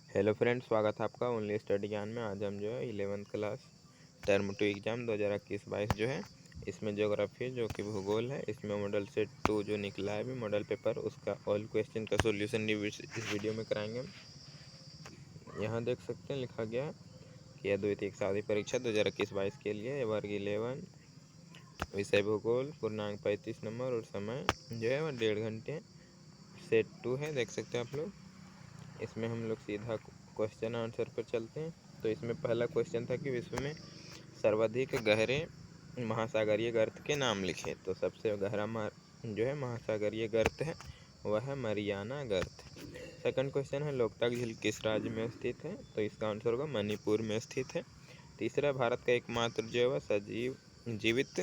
Hello friends, स्वागत है आपका ओनली स्टडी ज्ञान में। आज हम जो है 11th क्लास टर्म 2 एग्ज़ाम 2021-22 जो है इसमें ज्योग्राफी जो कि भूगोल है, इसमें मॉडल सेट 2 जो निकला है अभी मॉडल पेपर, उसका ऑल क्वेश्चन का सॉल्यूशन इस वीडियो में कराएंगे हम। यहाँ देख सकते हैं लिखा गया कि अद्वितीय सादी परीक्षा 2021-22 के लिए वर्ग 11 विषय भूगोल, पूर्णांक 35 नंबर और समय जो है वह 1.5 घंटे। सेट 2 है, देख सकते हैं आप लोग। इसमें हम लोग सीधा क्वेश्चन आंसर पर चलते हैं। तो इसमें पहला क्वेश्चन था कि विश्व में सर्वाधिक गहरे महासागरीय गर्त के नाम लिखे। तो सबसे गहरा जो है महासागरीय गर्त है वह है मरियाना गर्त। सेकंड क्वेश्चन है लोकताक झील किस राज्य में स्थित है। तो इसका आंसर होगा मणिपुर में स्थित है। तीसरा, भारत का एकमात्र जो है सजीव जीवित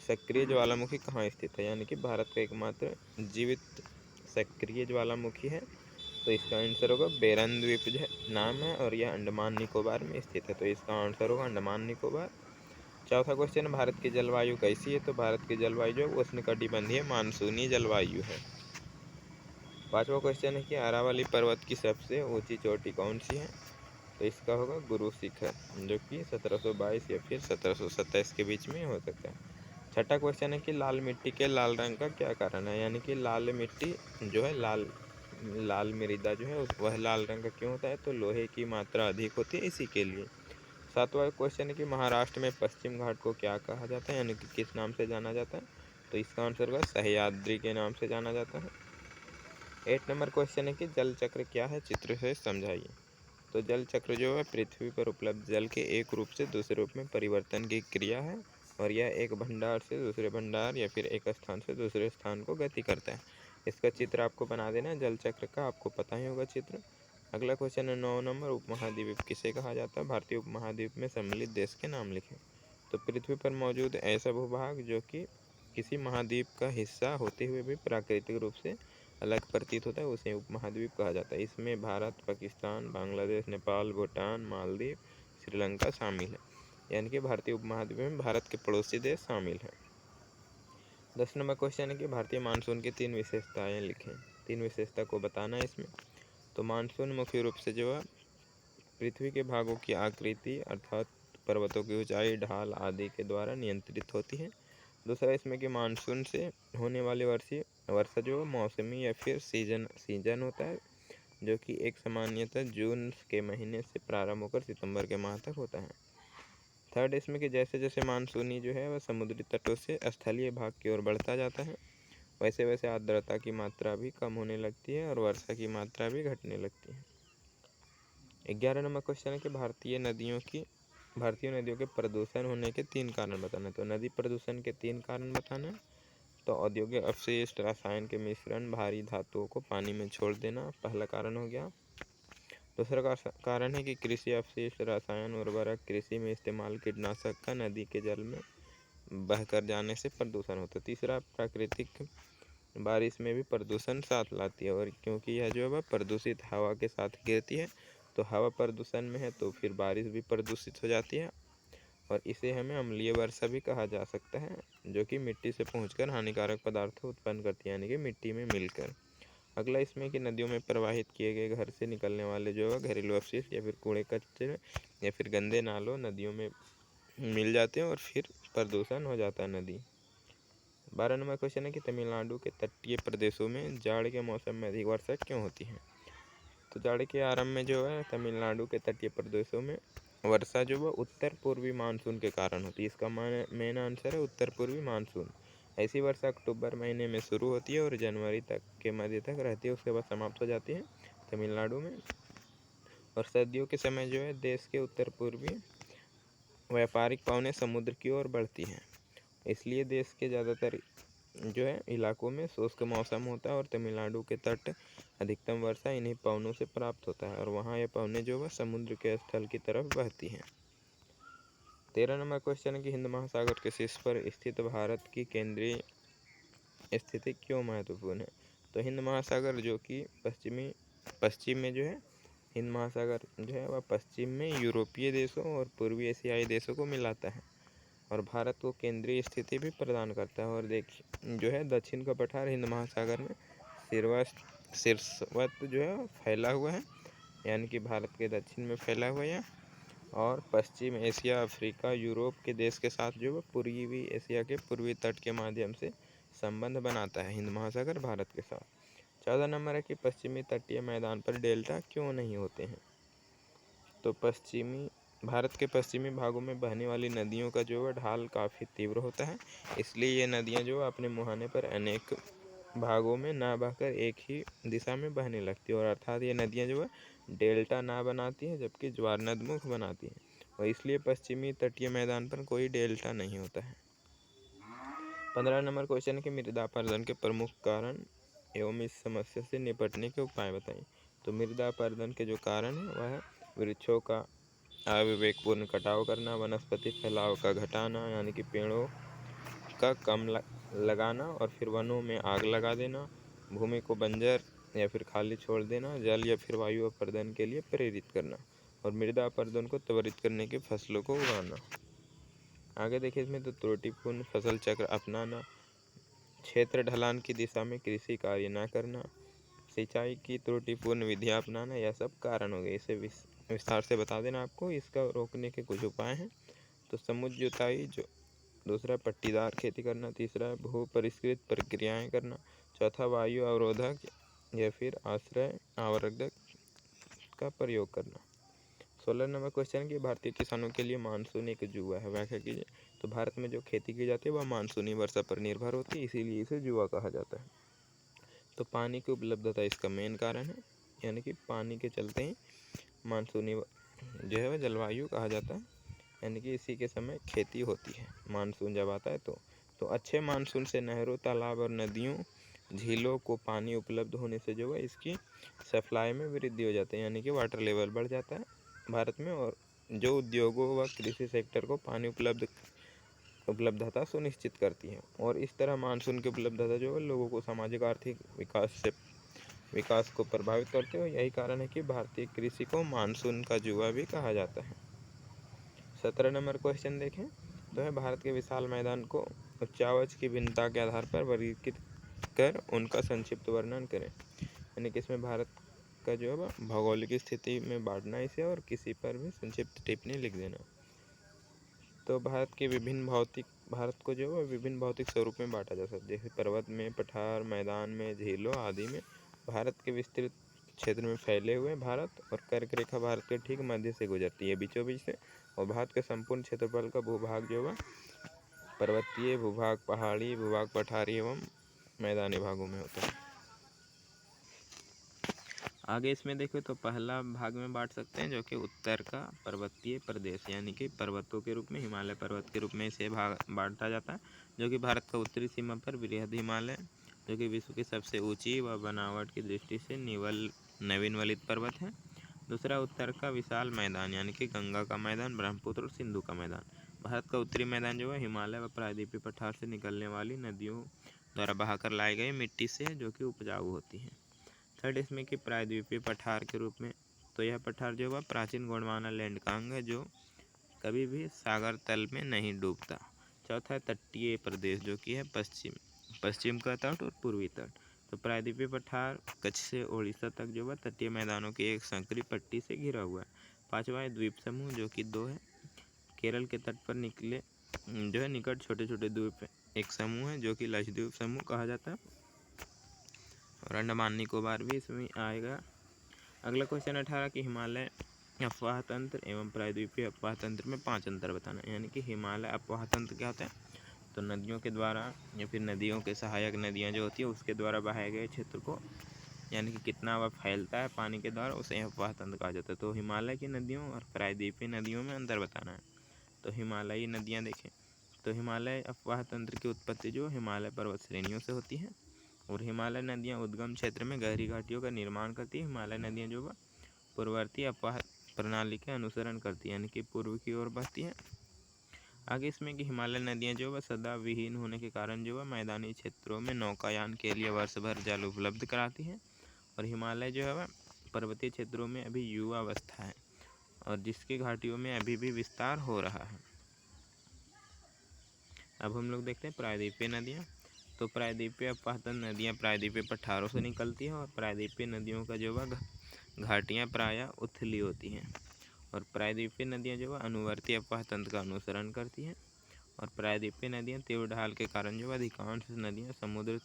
सक्रिय ज्वालामुखी कहाँ स्थित है, यानी कि भारत का एकमात्र जीवित सक्रिय ज्वालामुखी है। तो इसका आंसर होगा बेरन द्वीप जो है नाम है और यह अंडमान निकोबार में स्थित है। तो इसका आंसर होगा अंडमान निकोबार। चौथा क्वेश्चन, भारत की जलवायु कैसी है। तो भारत की जलवायु जो है उष्णकटिबंधीय मानसूनी जलवायु है। पांचवा क्वेश्चन है कि अरावली पर्वत की सबसे ऊंची चोटी कौन सी है। तो इसका होगा गुरु शिखर, जो कि 1722 या फिर 1727 के बीच में हो सकता है। छठा क्वेश्चन है कि लाल मिट्टी के लाल रंग का क्या कारण है, यानी कि लाल मिट्टी जो है लाल मृदा जो है वह लाल रंग का क्यों होता है। तो लोहे की मात्रा अधिक होती है इसी के लिए। सातवां क्वेश्चन है कि महाराष्ट्र में पश्चिम घाट को क्या कहा जाता है, यानी कि किस नाम से जाना जाता है। तो इसका आंसर होगा सह्याद्री के नाम से जाना जाता है। 8 नंबर क्वेश्चन है कि जल चक्र क्या है, चित्र से समझाइए। तो जल चक्र जो है पृथ्वी पर उपलब्ध जल के एक रूप से दूसरे रूप में परिवर्तन की क्रिया है और यह एक भंडार से दूसरे भंडार या फिर एक स्थान से दूसरे स्थान को गति करता है। इसका चित्र आपको बना देना है जल चक्र का, आपको पता ही होगा चित्र। अगला क्वेश्चन है 9 नंबर, उपमहाद्वीप किसे कहा जाता है। भारतीय उपमहाद्वीप में सम्मिलित देश के नाम लिखें। तो पृथ्वी पर मौजूद ऐसा भूभाग जो कि किसी महाद्वीप का हिस्सा होते हुए भी प्राकृतिक रूप से अलग प्रतीत होता है उसे उपमहाद्वीप कहा जाता है। इसमें भारत, पाकिस्तान, बांग्लादेश, नेपाल, भूटान, मालदीव, श्रीलंका शामिल है, यानी कि भारतीय उपमहाद्वीप में भारत के पड़ोसी देश शामिल हैं। 10 नंबर क्वेश्चन है कि भारतीय मानसून की 3 विशेषताएं लिखें। 3 विशेषता को बताना है इसमें। तो मानसून मुख्य रूप से जो है पृथ्वी के भागों की आकृति अर्थात पर्वतों की ऊंचाई, ढाल आदि के द्वारा नियंत्रित होती है। दूसरा इसमें कि मानसून से होने वाली वर्षा जो मौसमी या फिर सीजन होता है, जो कि एक सामान्यतः जून के महीने से प्रारंभ होकर सितंबर के माह तक होता है। थर्ड इसमें कि जैसे जैसे मानसूनी जो है वह समुद्री तटों से स्थलीय भाग की ओर बढ़ता जाता है, वैसे वैसे आर्द्रता की मात्रा भी कम होने लगती है और वर्षा की मात्रा भी घटने लगती है। 11 नंबर क्वेश्चन है कि भारतीय नदियों के प्रदूषण होने के 3 कारण बताना। तो नदी प्रदूषण के 3 कारण बताना। तो औद्योगिक अपशिष्ट, रसायन के मिश्रण, भारी धातुओं को पानी में छोड़ देना पहला कारण हो गया। दूसरा कारण है कि कृषि अपशिष्ट, रसायन, उर्वरक, कृषि में इस्तेमाल कीटनाशक का नदी के जल में बहकर जाने से प्रदूषण होता है। तीसरा, प्राकृतिक बारिश में भी प्रदूषण साथ लाती है और क्योंकि यह जो है प्रदूषित हवा के साथ गिरती है, तो हवा प्रदूषण में है तो फिर बारिश भी प्रदूषित हो जाती है और इसे हमें अम्लीय वर्षा भी कहा जा सकता है, जो कि मिट्टी से पहुंचकर हानिकारक पदार्थों उत्पन्न करती है, यानी कि मिट्टी में मिलकर। अगला इसमें कि नदियों में प्रवाहित किए गए घर से निकलने वाले जो है घरेलू अपशिष्ट या फिर कूड़े कचरे या फिर गंदे नालों नदियों में मिल जाते हैं और फिर प्रदूषण हो जाता है नदी। 12 नंबर क्वेश्चन है कि तमिलनाडु के तटीय प्रदेशों में जाड़ के मौसम में अधिक वर्षा क्यों होती है। तो जाड़ के आरंभ में जो है तमिलनाडु के तटीय प्रदेशों में वर्षा जो है उत्तर पूर्वी मानसून के कारण होती है। इसका मेन आंसर है उत्तर पूर्वी मानसून। ऐसी वर्षा अक्टूबर महीने में शुरू होती है और जनवरी तक के मध्य तक रहती है, उसके बाद समाप्त हो जाती है तमिलनाडु में। और सर्दियों के समय जो है देश के उत्तर पूर्वी व्यापारिक पवनें समुद्र की ओर बढ़ती हैं, इसलिए देश के ज़्यादातर जो है इलाकों में शुष्क मौसम होता है और तमिलनाडु के तट अधिकतम वर्षा इन्हीं पवनों से प्राप्त होता है और वहाँ ये पवनें जो है समुद्र के स्थल की तरफ बहती हैं। 13 नंबर क्वेश्चन है कि हिंद महासागर के शीर्ष पर स्थित भारत की केंद्रीय स्थिति क्यों महत्वपूर्ण है। तो हिंद महासागर जो कि पश्चिम में जो है हिंद महासागर जो है वह पश्चिम में यूरोपीय देशों और पूर्वी एशियाई देशों को मिलाता है और भारत को केंद्रीय स्थिति भी प्रदान करता है। और देखिए जो है दक्षिण का पठार हिंद महासागर में शीर्षवत जो है फैला हुआ है, यानी कि भारत के दक्षिण में फैला हुआ है और पश्चिम एशिया, अफ्रीका, यूरोप के देश के साथ जो है पूर्वी एशिया के पूर्वी तट के माध्यम से संबंध बनाता है हिंद महासागर भारत के साथ। 14 नंबर है कि पश्चिमी तटीय मैदान पर डेल्टा क्यों नहीं होते हैं। तो भारत के पश्चिमी भागों में बहने वाली नदियों का जो है ढाल काफ़ी तीव्र होता है, इसलिए ये नदियाँ जो अपने मुहाने पर अनेक भागों में ना बहकर एक ही दिशा में बहने लगती है और अर्थात ये नदियाँ जो है डेल्टा ना बनाती हैं जबकि ज्वार नदमुख बनाती हैं और इसलिए पश्चिमी तटीय मैदान पर कोई डेल्टा नहीं होता है। 15 नंबर क्वेश्चन है कि मृदा अपरदन के प्रमुख कारण एवं इस समस्या से निपटने के उपाय बताएं। तो मृदा अपरदन के जो कारण है वह वृक्षों का अविवेकपूर्ण कटाव करना, वनस्पति फैलाव का घटाना यानी कि पेड़ों का कम लगाना और फिर वनों में आग लगा देना, भूमि को बंजर या फिर खाली छोड़ देना, जल या फिर वायु अपरदन के लिए प्रेरित करना और मृदा अपरदन को त्वरित करने की फसलों को उगाना। आगे देखिए इसमें तो त्रुटिपूर्ण फसल चक्र अपनाना, क्षेत्र ढलान की दिशा में कृषि कार्य न करना, सिंचाई की त्रुटिपूर्ण विधियाँ अपनाना, यह सब कारण हो गए। इसे विस्तार से बता देना आपको। इसका रोकने के कुछ उपाय हैं। तो समुद्र जुताई, जो दूसरा पट्टीदार खेती करना, तीसरा भू परिष्कृत प्रक्रियाएं करना, चौथा वायु अवरोधक या फिर आश्रय आवर्धक का प्रयोग करना। 16 नंबर क्वेश्चन कि भारतीय किसानों के लिए मानसून एक जुआ है, व्याख्या कीजिए। तो भारत में जो खेती की जाती है वह मानसूनी वर्षा पर निर्भर होती है, इसीलिए इसे जुआ कहा जाता है। तो पानी की उपलब्धता इसका मेन कारण है, यानी कि पानी के चलते ही मानसूनी जो है वह जलवायु कहा जाता है, यानी कि इसी के समय खेती होती है मानसून जब आता है तो अच्छे मानसून से नहरों, तालाब और नदियों, झीलों को पानी उपलब्ध होने से जो है इसकी सप्लाई में वृद्धि हो जाती है, यानी कि वाटर लेवल बढ़ जाता है भारत में और जो उद्योगों व कृषि सेक्टर को पानी उपलब्धता सुनिश्चित करती है और इस तरह मानसून की उपलब्धता जो है लोगों को सामाजिक आर्थिक विकास को प्रभावित करते हो। यही कारण है कि भारतीय कृषि को मानसून का जुआ भी कहा जाता है। 17 नंबर क्वेश्चन देखें तो है भारत के विशाल मैदान को उच्चावच की भिन्नता के आधार पर वर्गीकृत कर उनका संक्षिप्त वर्णन करें, यानी कि इसमें भारत का जो है भौगोलिक स्थिति में बांटना इसे और किसी पर भी संक्षिप्त टिप्पणी लिख देना। तो भारत को जो है विभिन्न भौतिक स्वरूप में बांटा जा सकता है, जैसे पर्वत में, पठार, मैदान में, झीलों आदि में। भारत के विस्तृत क्षेत्र में फैले हुए भारत और कर्क रेखा भारत के ठीक मध्य से गुजरती है बीचों बीच से और भारत के संपूर्ण क्षेत्रफल का भूभाग जो है पर्वतीय भूभाग, पहाड़ी भूभाग, पठारी एवं मैदानी भागों में होता है। आगे इसमें देखो तो पहला भाग में बांट सकते हैं जो कि उत्तर का पर्वतीय प्रदेश, यानी कि पर्वतों के रूप में हिमालय पर्वत के रूप में इसे भाग बांटा जाता है, जो कि भारत का उत्तरी सीमा पर बृहद हिमालय, जो कि विश्व की सबसे ऊंची व बनावट की दृष्टि से नवीनवलित पर्वत है। दूसरा उत्तर का विशाल मैदान, यानी कि गंगा का मैदान, ब्रह्मपुत्र और सिंधु का मैदान। भारत का उत्तरी मैदान जो है हिमालय व प्रायद्वीपीय पठार से निकलने वाली नदियों द्वारा बहाकर लाई गई मिट्टी से है, जो कि उपजाऊ होती है। थर्ड इसमें कि प्रायद्वीपीय पठार के रूप में, तो यह पठार जो है प्राचीन गोंडवाना लैंड का अंग है जो कभी भी सागर तल में नहीं डूबता। चौथा है तटीय प्रदेश, जो कि है पश्चिम का तट और पूर्वी तट। तो प्रायद्वीपीय पठार कच्छ से उड़ीसा तक जो है तटीय मैदानों की एक संकरी पट्टी से घिरा हुआ है। पांचवा है द्वीप समूह, जो कि 2 है। केरल के तट पर निकले जो है निकट छोटे छोटे द्वीप एक समूह है जो कि लक्षद्वीप समूह कहा जाता है और अंडमान निकोबार भी इसमें आएगा। अगला क्वेश्चन 18 कि हिमालय अपवाह तंत्र एवं प्रायद्वीपीय अपवाह तंत्र में 5 अंतर बताना, यानी कि हिमालय अपवाह तंत्र क्या होता है, तो नदियों के द्वारा या फिर नदियों के सहायक नदियाँ जो होती है उसके द्वारा बहाए गए क्षेत्र को, यानी कि कितना वह फैलता है पानी के द्वारा, उसे अपवाह तंत्र कहा जाता है। तो हिमालय की नदियों और प्रायद्वीपीय नदियों में अंतर बताना है। तो हिमालयी नदियाँ देखें तो हिमालय अपवाह तंत्र की उत्पत्ति जो हिमालय पर्वत श्रेणियों से होती है और हिमालय नदियाँ उद्गम क्षेत्र में गहरी घाटियों का निर्माण करती है। हिमालय नदियाँ जो है पूर्ववर्ती अपवाह प्रणाली के अनुसरण करती है, यानी कि पूर्व की ओर बहती है। आगे इसमें कि हिमालय नदियाँ जो है सदा विहीन होने के कारण जो है मैदानी क्षेत्रों में नौकायान के लिए वर्ष भर जल उपलब्ध कराती है और हिमालय जो है वह पर्वतीय क्षेत्रों में अभी युवा अवस्था है और जिसकी घाटियों में अभी भी विस्तार हो रहा है। अब हम लोग देखते हैं प्रायद्वीपीय नदियाँ। तो प्रायद्वीपीय अपवाह तंत्र नदियाँ प्रायद्वीपीय पठारों से निकलती है और प्रायद्वीपीय नदियों का जो है घाटियाँ प्रायः उथली होती हैं। और प्रायद्वीपीय नदियाँ जो है अनुवर्ती अपवाह तंत्र का अनुसरण करती हैं। और प्रायद्वीपीय नदियाँ तीव्र ढाल के कारण जो अधिकांश नदियाँ समुद्र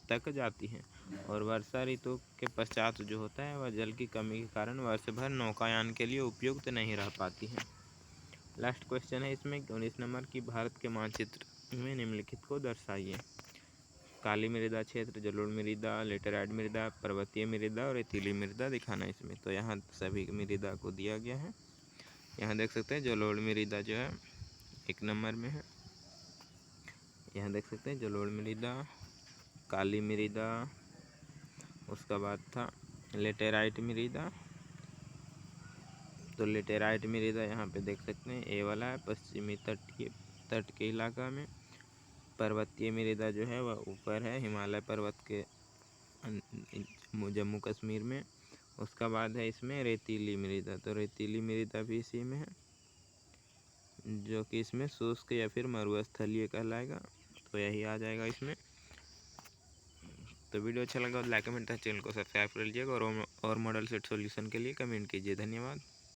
तक जाती हैं। और वर्षा ऋतु के पश्चात जो होता है वह जल की कमी के कारण वर्ष भर नौकायान के लिए उपयुक्त नहीं रह पाती हैं। लास्ट क्वेश्चन है इसमें 19 नंबर की, भारत के मानचित्र में निम्नलिखित को दर्शाइए। काली मृदा क्षेत्र, जलोढ़ मृदा, लेटेराइट मृदा, पर्वतीय मृदा और रेतीली मृदा दिखाना इसमें। तो यहाँ सभी मृदा को दिया गया है। यहाँ देख सकते हैं जलोढ़ मृदा जो है 1 नंबर में है। यहाँ देख सकते हैं जलोढ़ मृदा, काली मृदा, उसका बाद था लेटेराइट मृदा। तो लेटेराइट मृदा यहाँ पे देख सकते हैं ए वाला है, पश्चिमी तट के इलाका में। पर्वतीय मृदा जो है वह ऊपर है हिमालय पर्वत के जम्मू कश्मीर में। उसका बाद है इसमें रेतीली मृदा। तो रेतीली मृदा भी इसी में है, जो कि इसमें शुष्क या फिर मरुस्थलीय कहलाएगा। तो यही आ जाएगा इसमें। तो वीडियो अच्छा लगा तो लाइक कमेंट चैनल को सब्सक्राइब कर लीजिएगा और मॉडल सेट सॉल्यूशन के लिए कमेंट कीजिए। धन्यवाद।